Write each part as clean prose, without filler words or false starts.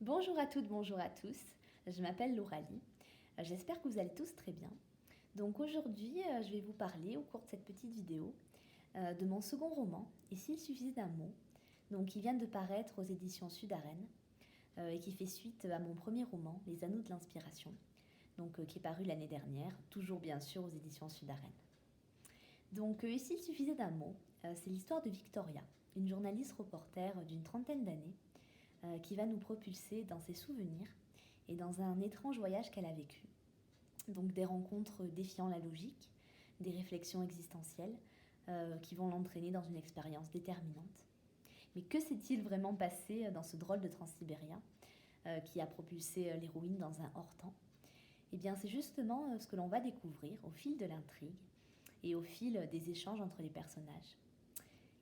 Bonjour à toutes, bonjour à tous. Je m'appelle Lauralie. J'espère que vous allez tous très bien. Donc aujourd'hui, je vais vous parler au cours de cette petite vidéo de mon second roman, Et s'il suffisait d'un mot, donc qui vient de paraître aux éditions Sud-Arène et qui fait suite à mon premier roman, Les Anneaux de l'inspiration, donc qui est paru l'année dernière, toujours bien sûr aux éditions Sud-Arène. Donc Et s'il suffisait d'un mot, c'est l'histoire de Victoria, une journaliste reporter d'une trentaine d'années qui va nous propulser dans ses souvenirs et dans un étrange voyage qu'elle a vécu. Donc des rencontres défiant la logique, des réflexions existentielles qui vont l'entraîner dans une expérience déterminante. Mais que s'est-il vraiment passé dans ce drôle de transsibérien qui a propulsé l'héroïne dans un hors-temps? Eh bien, c'est justement ce que l'on va découvrir au fil de l'intrigue et au fil des échanges entre les personnages.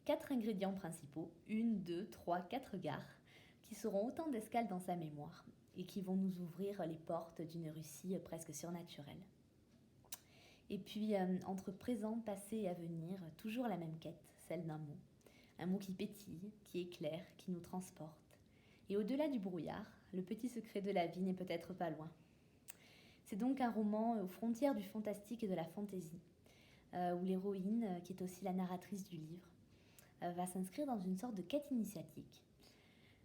4 ingrédients principaux, 1, 2, 3, 4 gares, qui seront autant d'escales dans sa mémoire et qui vont nous ouvrir les portes d'une Russie presque surnaturelle. Et puis, entre présent, passé et avenir, toujours la même quête, celle d'un mot. Un mot qui pétille, qui éclaire, qui nous transporte. Et au-delà du brouillard, le petit secret de la vie n'est peut-être pas loin. C'est donc un roman aux frontières du fantastique et de la fantaisie, où l'héroïne, qui est aussi la narratrice du livre, va s'inscrire dans une sorte de quête initiatique.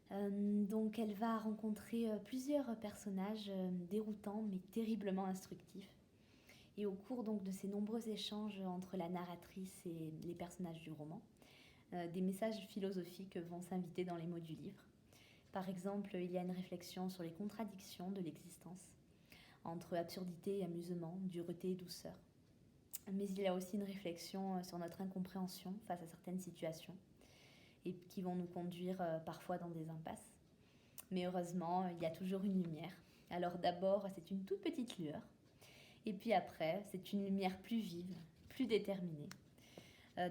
Donc elle va rencontrer plusieurs personnages déroutants mais terriblement instructifs. Et au cours donc de ces nombreux échanges entre la narratrice et les personnages du roman, des messages philosophiques vont s'inviter dans les mots du livre. Par exemple, il y a une réflexion sur les contradictions de l'existence, entre absurdité et amusement, dureté et douceur. Mais il y a aussi une réflexion sur notre incompréhension face à certaines situations et qui vont nous conduire parfois dans des impasses. Mais heureusement, il y a toujours une lumière. Alors d'abord, c'est une toute petite lueur. Et puis après, c'est une lumière plus vive, plus déterminée.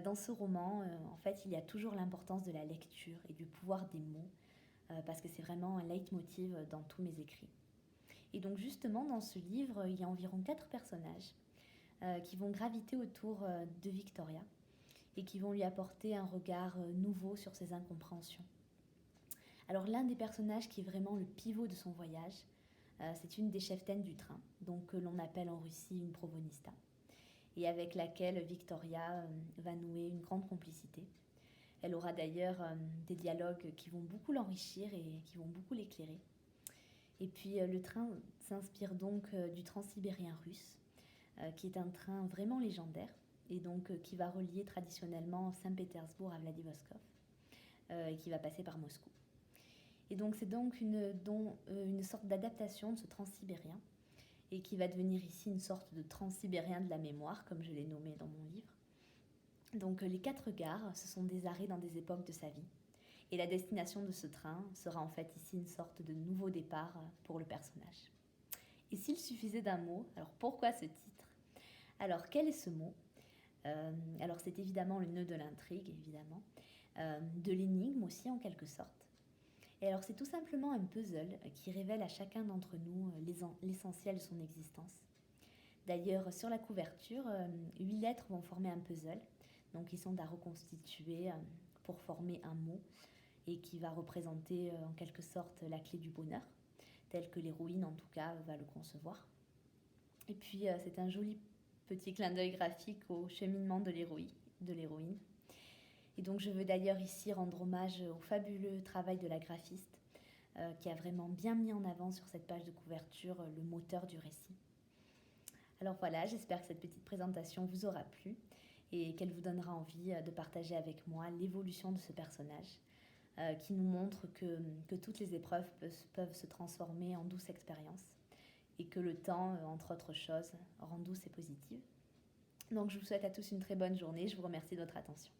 Dans ce roman, en fait, il y a toujours l'importance de la lecture et du pouvoir des mots, parce que c'est vraiment un leitmotiv dans tous mes écrits. Et donc justement, dans ce livre, il y a environ 4 personnages qui vont graviter autour de Victoria et qui vont lui apporter un regard nouveau sur ses incompréhensions. Alors l'un des personnages qui est vraiment le pivot de son voyage, c'est une des cheftaines du train, donc que l'on appelle en Russie une provonista, et avec laquelle Victoria va nouer une grande complicité. Elle aura d'ailleurs des dialogues qui vont beaucoup l'enrichir et qui vont beaucoup l'éclairer. Et puis le train s'inspire donc du transsibérien russe, qui est un train vraiment légendaire, et donc qui va relier traditionnellement Saint-Pétersbourg à Vladivostok, et qui va passer par Moscou. Et donc c'est donc une sorte d'adaptation de ce transsibérien, et qui va devenir ici une sorte de transsibérien de la mémoire, comme je l'ai nommé dans mon livre. Donc les 4 gares, ce sont des arrêts dans des époques de sa vie. Et la destination de ce train sera en fait ici une sorte de nouveau départ pour le personnage. Et s'il suffisait d'un mot, alors pourquoi ce titre? Alors quel est ce mot? Alors c'est évidemment le nœud de l'intrigue, évidemment, de l'énigme aussi en quelque sorte. Et alors c'est tout simplement un puzzle qui révèle à chacun d'entre nous l'essentiel de son existence. D'ailleurs, sur la couverture, 8 lettres vont former un puzzle, donc ils sont à reconstituer pour former un mot et qui va représenter en quelque sorte la clé du bonheur, tel que l'héroïne en tout cas va le concevoir. Et puis c'est un joli petit clin d'œil graphique au cheminement de l'héroïne. Et donc je veux d'ailleurs ici rendre hommage au fabuleux travail de la graphiste qui a vraiment bien mis en avant sur cette page de couverture le moteur du récit. Alors voilà, j'espère que cette petite présentation vous aura plu et qu'elle vous donnera envie de partager avec moi l'évolution de ce personnage qui nous montre que toutes les épreuves peuvent se transformer en douce expérience et que le temps, entre autres choses, rend douce et positive. Donc je vous souhaite à tous une très bonne journée, je vous remercie de votre attention.